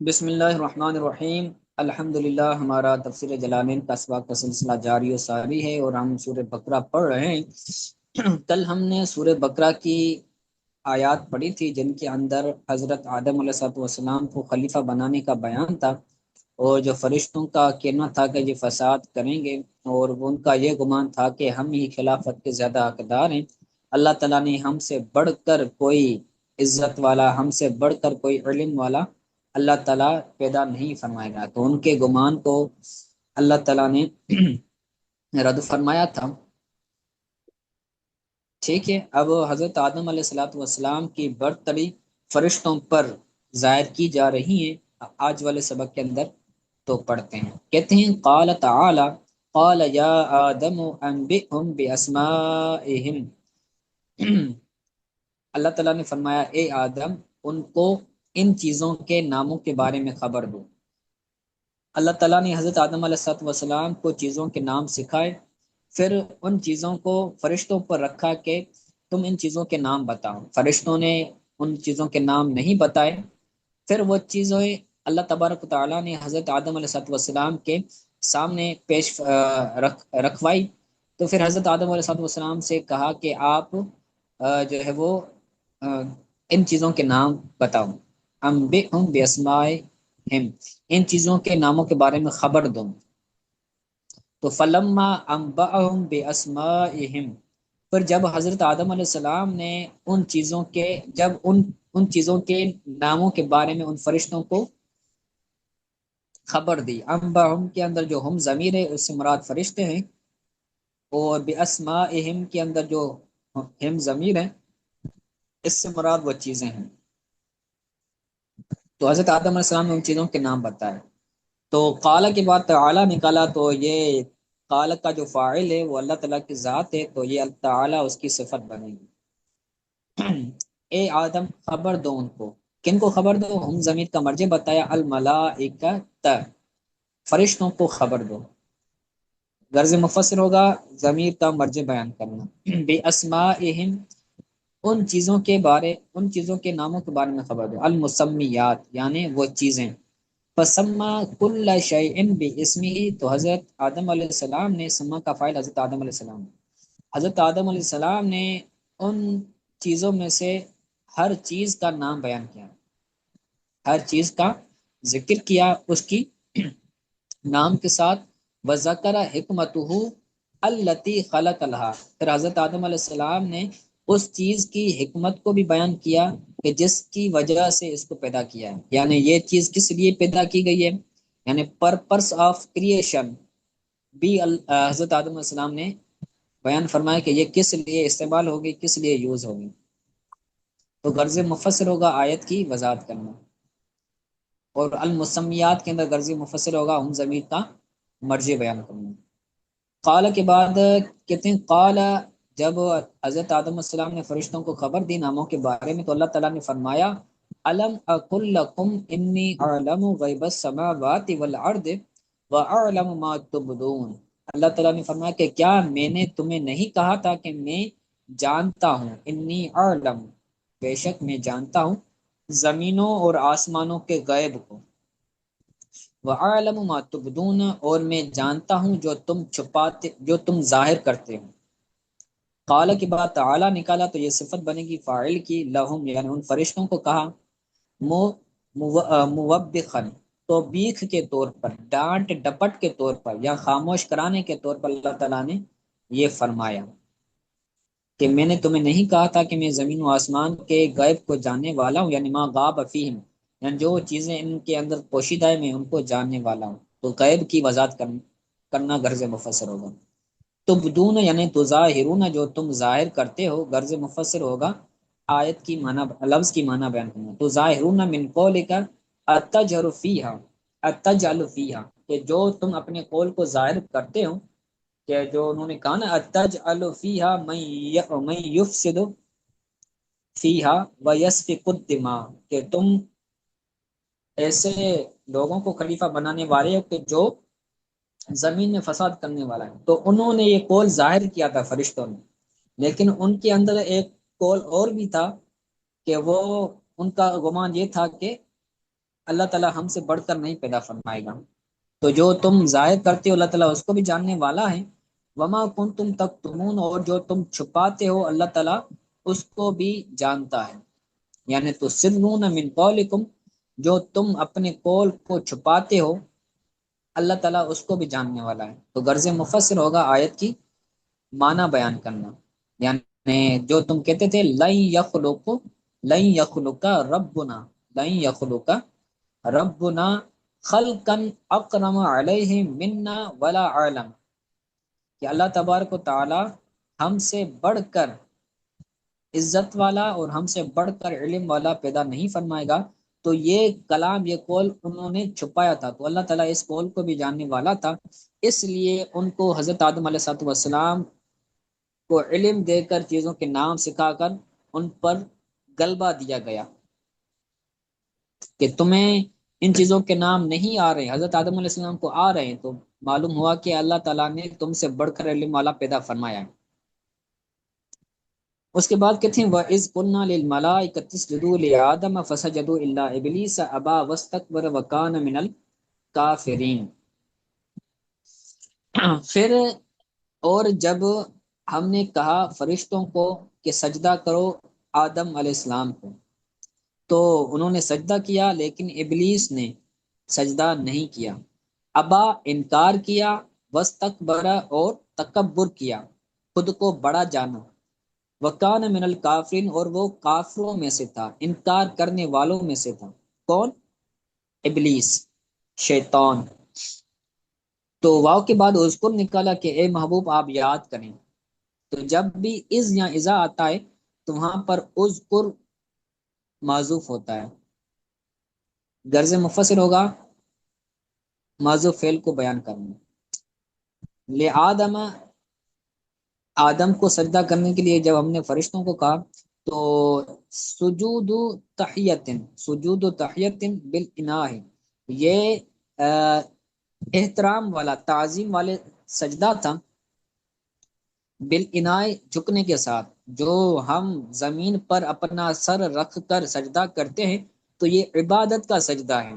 بسم اللہ الرحمن الرحیم۔ الحمدللہ، ہمارا تفسیر جلالین کا اسباق کا سلسلہ جاری و ساری ہے اور ہم سورہ بقرہ پڑھ رہے ہیں۔ کل ہم نے سورہ بقرہ کی آیات پڑھی تھی جن کے اندر حضرت آدم علیہ الصلوۃ والسلام کو خلیفہ بنانے کا بیان تھا، اور جو فرشتوں کا کہنا تھا کہ یہ فساد کریں گے، اور ان کا یہ گمان تھا کہ ہم ہی خلافت کے زیادہ حقدار ہیں۔ اللہ تعالیٰ نے ہم سے بڑھ کر کوئی عزت والا، ہم سے بڑھ کر کوئی علم والا اللہ تعالیٰ پیدا نہیں فرمائے گا، تو ان کے گمان کو اللہ تعالیٰ نے رد فرمایا تھا۔ ٹھیک ہے، اب حضرت آدم علیہ الصلوۃ والسلام کی برتری فرشتوں پر ظاہر کی جا رہی ہیں آج والے سبق کے اندر، تو پڑھتے ہیں۔ کہتے ہیں قال تعالی قال یا آدم انبئهم باسمائهم، اللہ تعالیٰ نے فرمایا اے آدم، ان کو ان چیزوں کے ناموں کے بارے میں خبر دو۔ اللہ تعالیٰ نے حضرت آدم علیہ السلام والسلام کو چیزوں کے نام سکھائے، پھر ان چیزوں کو فرشتوں پر رکھا کہ تم ان چیزوں کے نام بتاؤ۔ فرشتوں نے ان چیزوں کے نام نہیں بتائے، پھر وہ چیزیں اللہ تبارک و تعالیٰ نے حضرت آدم علیہ السلام والسلام کے سامنے پیش رکھوائی۔ تو پھر حضرت آدم علیہ السلام والسلام سے کہا کہ آپ جو ہے وہ ان چیزوں کے نام بتاؤ۔ انبئہم باسمائہم، ان چیزوں کے ناموں کے بارے میں خبر دو۔ تو فلما انبأہم باسمائہم، پھر جب حضرت آدم علیہ السلام نے ان چیزوں کے جب ان چیزوں کے ناموں کے بارے میں ان فرشتوں کو خبر دی، انبأہم کے اندر جو ہم ضمیر ہے اس سے مراد فرشتے ہیں، اور باسمائہم کے اندر جو ہم ضمیر ہے اس سے مراد وہ چیزیں ہیں۔ تو حضرت آدم علیہ السلام نے ان چیزوں کے نام بتائے۔ تو قال کے بعد تعالی نکالا، تو یہ قال کا جو فاعل ہے وہ اللہ تعالیٰ کی ذات ہے، تو یہ تعالی اس کی صفت بنے گی۔ اے آدم، خبر دو ان کو، کن کو خبر دو؟ ہم ضمیر کا مرجع بتایا، الملائکۃ، فرشتوں کو خبر دو۔ غرض مفسر ہوگا ضمیر کا مرجع بیان کرنا۔ بے اسمائہم، ان چیزوں کے ناموں کے بارے میں خبر دو۔ المسمیات، یعنی وہ چیزیں۔ فسما کل شیء باسمہ، تو حضرت آدم علیہ السلام نے، سما کا فاعل حضرت آدم علیہ السلام، حضرت آدم علیہ السلام نے ان چیزوں میں سے ہر چیز کا نام بیان کیا، ہر چیز کا ذکر کیا اس کی نام کے ساتھ۔ وذکر حکمتہ التی خلق لہا، پھر حضرت آدم علیہ السلام نے اس چیز کی حکمت کو بھی بیان کیا کہ جس کی وجہ سے اس کو پیدا کیا ہے، یعنی یہ چیز کس لیے پیدا کی گئی ہے، یعنی پرپس آف کریشن بھی حضرت آدم علیہ السلام نے بیان فرمایا کہ یہ کس لیے استعمال ہوگی، کس لیے یوز ہوگی۔ تو غرض مفسر ہوگا آیت کی وضاحت کرنا، اور المسمیات کے اندر غرض مفسر ہوگا ہم ضمیر کا مرجع بیان کرنا۔ قال کے بعد کہتے ہیں قال، جب حضرت آدم علیہ السلام نے فرشتوں کو خبر دی ناموں کے بارے میں، تو اللہ تعالیٰ نے فرمایا الم اقل لکم انی اعلم غیب السماوات والارض واعلم ما تبدون، اللہ تعالیٰ نے فرمایا کہ کیا میں نے تمہیں نہیں کہا تھا کہ میں جانتا ہوں، انی اعلم، بے شک میں جانتا ہوں، زمینوں اور آسمانوں کے غیب کو، وَأَعْلَمُ مَا تُبْدُونَ، اور میں جانتا ہوں جو تم چھپاتے، جو تم ظاہر کرتے ہو۔ قال کے بعد تعالی نکالا، تو یہ صفت بنے گی فاعل کی، لہم یعنی ان فرشتوں کو کہا، موبخن، توبیخ کے طور پر، ڈانٹ ڈپٹ کے طور پر، یا خاموش کرانے کے طور پر اللہ تعالیٰ نے یہ فرمایا کہ میں نے تمہیں نہیں کہا تھا کہ میں زمین و آسمان کے غیب کو جاننے والا ہوں، یعنی ما غاب فیہم، یعنی جو چیزیں ان کے اندر پوشیدہ ہے میں ان کو جاننے والا ہوں۔ تو غیب کی وضاحت کرنا غرض مفسر ہوگا۔ تبدون یعنی تظاہرون، جو تم ظاہر کرتے ہو، غرض مفسر ہوگا آیت کی معنی، لفظ کی معنی بیان کرنا۔ تظاہرون من قولک اتجہر فیہا، اتجعل فیہا، کہ جو تم اپنے قول کو ظاہر کرتے ہو، کہ جو انہوں نے کہا نا اتجعل فیہا من یفسد فیہا ویسفک الدماء، کہ تم ایسے لوگوں کو خلیفہ بنانے والے ہو کہ جو زمین میں فساد کرنے والا ہے۔ تو انہوں نے یہ قول ظاہر کیا تھا فرشتوں نے، لیکن ان کے اندر ایک قول اور بھی تھا کہ وہ، ان کا گمان یہ تھا کہ اللہ تعالیٰ ہم سے بڑھ کر نہیں پیدا فرمائے گا۔ تو جو تم ظاہر کرتے ہو اللہ تعالیٰ اس کو بھی جاننے والا ہے۔ وما کنتم تکتمون، اور جو تم چھپاتے ہو اللہ تعالیٰ اس کو بھی جانتا ہے۔ یعنی تو سرون من قولکم، جو تم اپنے قول کو چھپاتے ہو اللہ تعالیٰ اس کو بھی جاننے والا ہے۔ تو غرض مفسر ہوگا آیت کی معنی بیان کرنا، یعنی جو تم کہتے تھے لن یخلق ربنا، لن یخلق ربنا خلقا اکرم علیہ منا ولا علم، کہ اللہ تبارک و تعالی ہم سے بڑھ کر عزت والا اور ہم سے بڑھ کر علم والا پیدا نہیں فرمائے گا۔ تو یہ کلام، یہ قول انہوں نے چھپایا تھا، تو اللہ تعالیٰ اس قول کو بھی جاننے والا تھا، اس لیے ان کو حضرت آدم علیہ السلام کو علم دے کر چیزوں کے نام سکھا کر ان پر غلبہ دیا گیا کہ تمہیں ان چیزوں کے نام نہیں آ رہے، حضرت آدم علیہ السلام کو آ رہے ہیں، تو معلوم ہوا کہ اللہ تعالیٰ نے تم سے بڑھ کر علم والا پیدا فرمایا ہے۔ اس کے بعد کہتے ہیں وَإِذْ قُلْنَا لِلْمَلَائِكَةِ اسْجُدُوا لِآدَمَ فَسَجَدُوا إِلَّا إِبْلِيسَ أَبَى وَاسْتَكْبَرَ وَكَانَ مِنَ الْكَافِرِينَ۔ پھر اور جب ہم نے کہا فرشتوں کو کہ سجدہ کرو آدم علیہ السلام کو، تو انہوں نے سجدہ کیا، لیکن ابلیس نے سجدہ نہیں کیا۔ ابا، انکار کیا، وستکبر، اور تکبر کیا، خود کو بڑا جانا، وکان من الکافرین، اور وہ کافروں میں سے تھا، انکار کرنے والوں میں سے تھا۔ کون؟ ابلیس، شیطان۔ تو واو کے بعد اذکر نکالا کہ اے محبوب آپ یاد کریں۔ تو جب بھی از یا اذا آتا ہے تو وہاں پر اذکر معذوف ہوتا ہے۔ غرض مفسر ہوگا معذوف فعل کو بیان کرنا۔ لے آدم، آدم کو سجدہ کرنے کے لیے جب ہم نے فرشتوں کو کہا تو سجود تحیتن، سجود تحیتن بالاناء، یہ احترام والا، تعظیم والے سجدہ تھا، بالاناء، جھکنے کے ساتھ۔ جو ہم زمین پر اپنا سر رکھ کر سجدہ کرتے ہیں تو یہ عبادت کا سجدہ ہے۔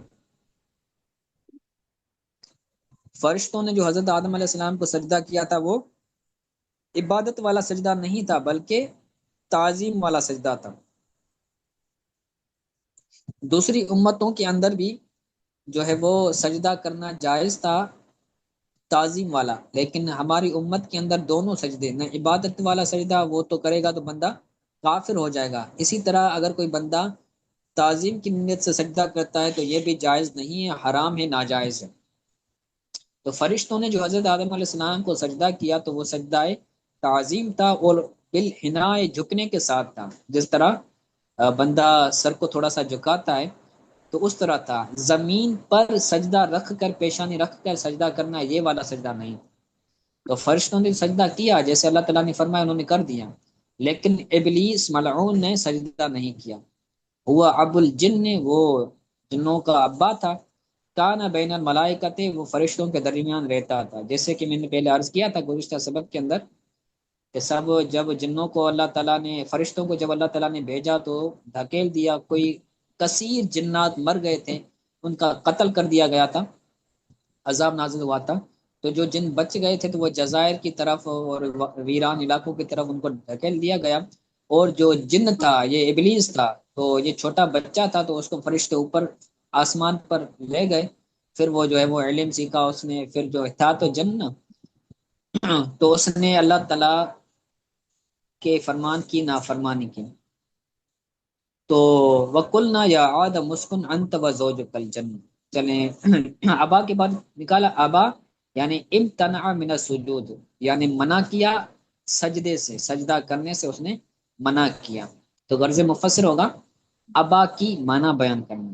فرشتوں نے جو حضرت آدم علیہ السلام کو سجدہ کیا تھا وہ عبادت والا سجدہ نہیں تھا بلکہ تعظیم والا سجدہ تھا۔ دوسری امتوں کے اندر بھی جو ہے وہ سجدہ کرنا جائز تھا، تعظیم والا، لیکن ہماری امت کے اندر دونوں سجدے، نہ عبادت والا سجدہ وہ تو کرے گا تو بندہ کافر ہو جائے گا، اسی طرح اگر کوئی بندہ تعظیم کی نیت سے سجدہ کرتا ہے تو یہ بھی جائز نہیں ہے، حرام ہے، ناجائز ہے۔ تو فرشتوں نے جو حضرت آدم علیہ السلام کو سجدہ کیا تو وہ سجدہ تعظیم تھا، اور بالحناء، جھکنے کے ساتھ تھا، جس طرح بندہ سر کو تھوڑا سا جھکاتا ہے تو اس طرح تھا۔ زمین پر سجدہ رکھ کر، پیشانی رکھ کر سجدہ کرنا یہ والا سجدہ نہیں۔ تو فرشتوں نے سجدہ کیا جیسے اللہ تعالیٰ نے فرمایا، انہوں نے کر دیا، لیکن ابلیس ملعون نے سجدہ نہیں کیا۔ ہوا ابو الجن، وہ جنوں کا ابا تھا، کانا بین الملائکۃ، وہ فرشتوں کے درمیان رہتا تھا، جیسے کہ میں نے پہلے عرض کیا تھا گزشتہ سبق کے اندر کہ سب جب جنوں کو اللہ تعالیٰ نے، فرشتوں کو جب اللہ تعالیٰ نے بھیجا تو دھکیل دیا، کوئی کثیر جنات مر گئے تھے، ان کا قتل کر دیا گیا تھا، عذاب نازل ہوا تھا۔ تو جو جن بچ گئے تھے تو وہ جزائر کی طرف اور ویران علاقوں کی طرف ان کو دھکیل دیا گیا، اور جو جن تھا یہ ابلیس تھا، تو یہ چھوٹا بچہ تھا تو اس کو فرشتے اوپر آسمان پر لے گئے، پھر وہ جو ہے وہ علم سیکھا اس نے، پھر جو تھا تو جن، تو اس نے اللہ تعالیٰ کے فرمان کی نافرمانی کی۔ تو وَقُلْنَا يَا آدَمُ اسْكُنْ أَنْتَ وَزَوْجُكَ الْجَنَّةَ، چلیں ابا کے بعد نکالا ابا، یعنی امتنع من السجود، یعنی منع کیا سجدے سے، سجدہ کرنے سے اس نے منع کیا۔ تو غرض مفسر ہوگا ابا کی معنی بیان کرنا،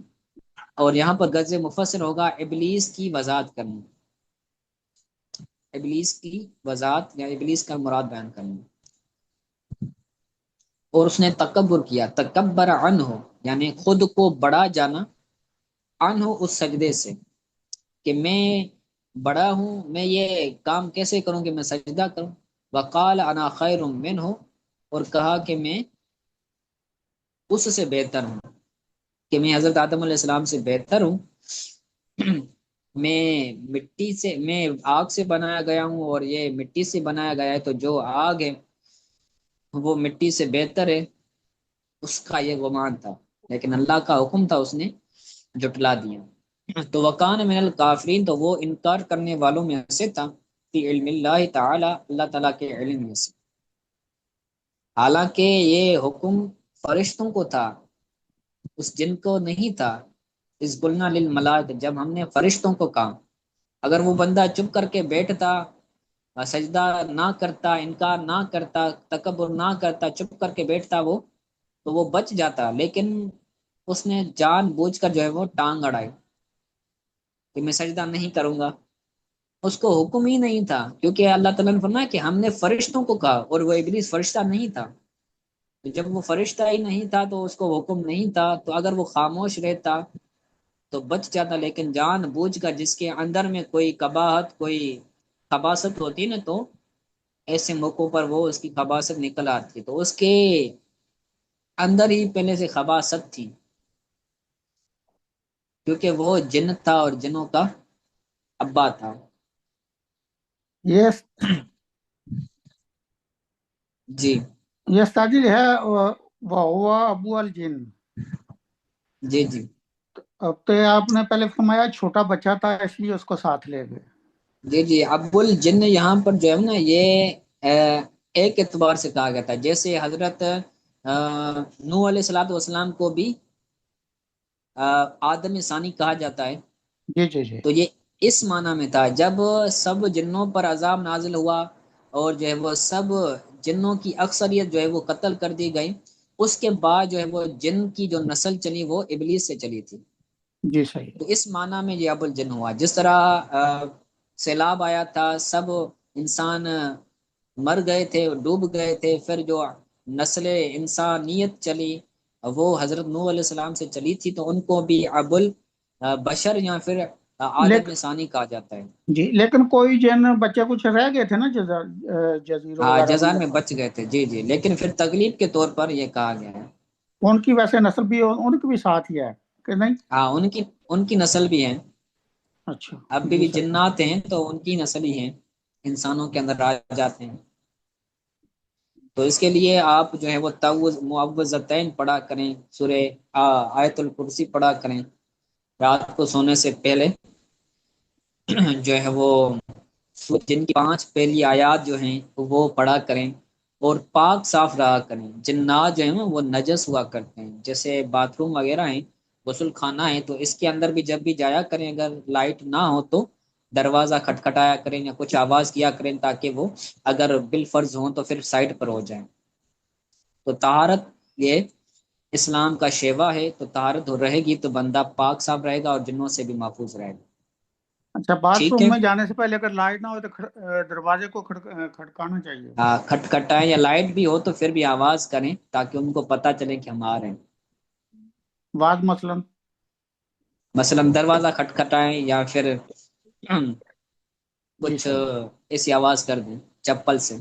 اور یہاں پر غرض مفسر ہوگا ابلیس کی وضاحت کرنا، ابلیس کی وضاحت یا ابلیس کا مراد بیان کرنا۔ اور اس نے تکبر کیا، تکبر عنہ، یعنی خود کو بڑا جانا، عنہ، اس سجدے سے، کہ میں بڑا ہوں، میں یہ کام کیسے کروں کہ میں سجدہ کروں۔ وقال انا خیر منہ، اور کہا کہ میں اس سے بہتر ہوں۔ کہ میں حضرت آدم علیہ السلام سے بہتر ہوں، میں آگ سے بنایا گیا ہوں اور یہ مٹی سے بنایا گیا ہے، تو جو آگ ہے وہ مٹی سے بہتر ہے، اس کا یہ گمان تھا، لیکن اللہ کا حکم تھا، اس نے جٹلا دیا۔ تو وکان من الکافرین، تو وہ انکار کرنے والوں میں سے تھا، فی علم اللہ تعالی، اللہ تعالیٰ کے علم میں سے، حالانکہ یہ حکم فرشتوں کو تھا، اس جن کو نہیں تھا۔ اس قلنا للملائکہ، جب ہم نے فرشتوں کو کہا، اگر وہ بندہ چپ کر کے بیٹھتا، سجدہ نہ کرتا، انکار نہ کرتا، تکبر نہ کرتا، چپ کر کے بیٹھتا وہ، تو وہ بچ جاتا، لیکن اس نے جان بوجھ کر جو ہے وہ ٹانگ اڑائی کہ میں سجدہ نہیں کروں گا، اس کو حکم ہی نہیں تھا، کیونکہ اللہ تعالیٰ نے فرمایا کہ ہم نے فرشتوں کو کہا، اور وہ ابلیس فرشتہ نہیں تھا، تو جب وہ فرشتہ ہی نہیں تھا تو اس کو حکم نہیں تھا، تو اگر وہ خاموش رہتا تو بچ جاتا، لیکن جان بوجھ کر، جس کے اندر میں کوئی قباحت، کوئی خباثت ہوتی نا، تو ایسے موقعوں پر وہ اس کی خباثت نکل آتی، تو اس کے اندر ہی پہلے سے خباثت تھی، کیونکہ وہ جن تھا اور جنوں کا ابا تھا۔ یہ جی یہ استاذی ہے وہ ابو الجن۔ جی جی اب تو آپ نے پہلے فرمایا چھوٹا بچہ تھا اس لیے اس کو ساتھ لے گئے۔ جی جی، ابو الجن یہاں پر جو ہے نا، یہ ایک اعتبار سے کہا گیا تھا، جیسے حضرت نوح علیہ الصلوۃ والسلام کو بھی آدم ثانی کہا جاتا ہے، جی جی جی تو یہ اس معنی میں تھا، جب سب جنوں پر عذاب نازل ہوا اور جو ہے وہ سب جنوں کی اکثریت جو ہے وہ قتل کر دی گئی، اس کے بعد جو ہے وہ جن کی جو نسل چلی وہ ابلیس سے چلی تھی، جی صحیح۔ تو اس معنی میں یہ ابو الجن ہوا، جس طرح سیلاب آیا تھا، سب انسان مر گئے تھے، ڈوب گئے تھے، پھر جو نسل انسانیت چلی وہ حضرت نوح علیہ السلام سے چلی تھی، تو ان کو بھی ابو البشر یا پھر لیکن آدم ثانی کہا جاتا ہے۔ جی، لیکن کوئی جن بچے کچھ رہ گئے تھے نا جزیروں ہاں وغیرہ جزائر میں۔ میں بچ گئے تھے، جی جی، لیکن پھر تغلیب کے طور پر یہ کہا گیا ہے۔ ان کی ویسے نسل بھی ان کی بھی ساتھ ہی ہے کہ نہیں؟ ہاں ان کی نسل بھی ہے، اچھا اب جی بھی صحیح۔ جنات ہیں تو ان کی نسل ہی ہیں، انسانوں کے اندر آ جاتے ہیں، تو اس کے لیے آپ جو ہے وہ معوذتین پڑھا کریں، سورہ آیت الکرسی پڑھا کریں رات کو سونے سے پہلے، جو ہے وہ جن کی 5 پہلی آیات جو ہیں وہ پڑھا کریں، اور پاک صاف رہا کریں، جنات جو ہیں نا وہ نجس ہوا کرتے ہیں، جیسے باتھ روم وغیرہ ہیں، غسل خانہ ہے، تو اس کے اندر بھی جب بھی جایا کریں، اگر لائٹ نہ ہو تو دروازہ کھٹکھٹایا کریں یا کچھ آواز کیا کریں، تاکہ وہ اگر بالفرض ہوں تو پھر سائڈ پر ہو جائیں۔ تو طہارت یہ اسلام کا شیوا ہے، تو طہارت رہے گی تو بندہ پاک صاف رہے گا اور جنوں سے بھی محفوظ رہے گا۔ اچھا، باتھ ٹھیک روم ہے، میں جانے سے پہلے اگر لائٹ نہ ہو تو دروازے کو کھٹکانا چاہیے۔ کھٹکھٹائیں، یا لائٹ بھی ہو تو پھر بھی آواز کریں تاکہ ان کو پتہ چلے کہ ہم آ رہے ہیں، بعض مثلاً مثلا دروازہ کھٹکھٹائیں یا پھر جی کچھ صحیح۔ ایسی آواز کر دیں چپل سے۔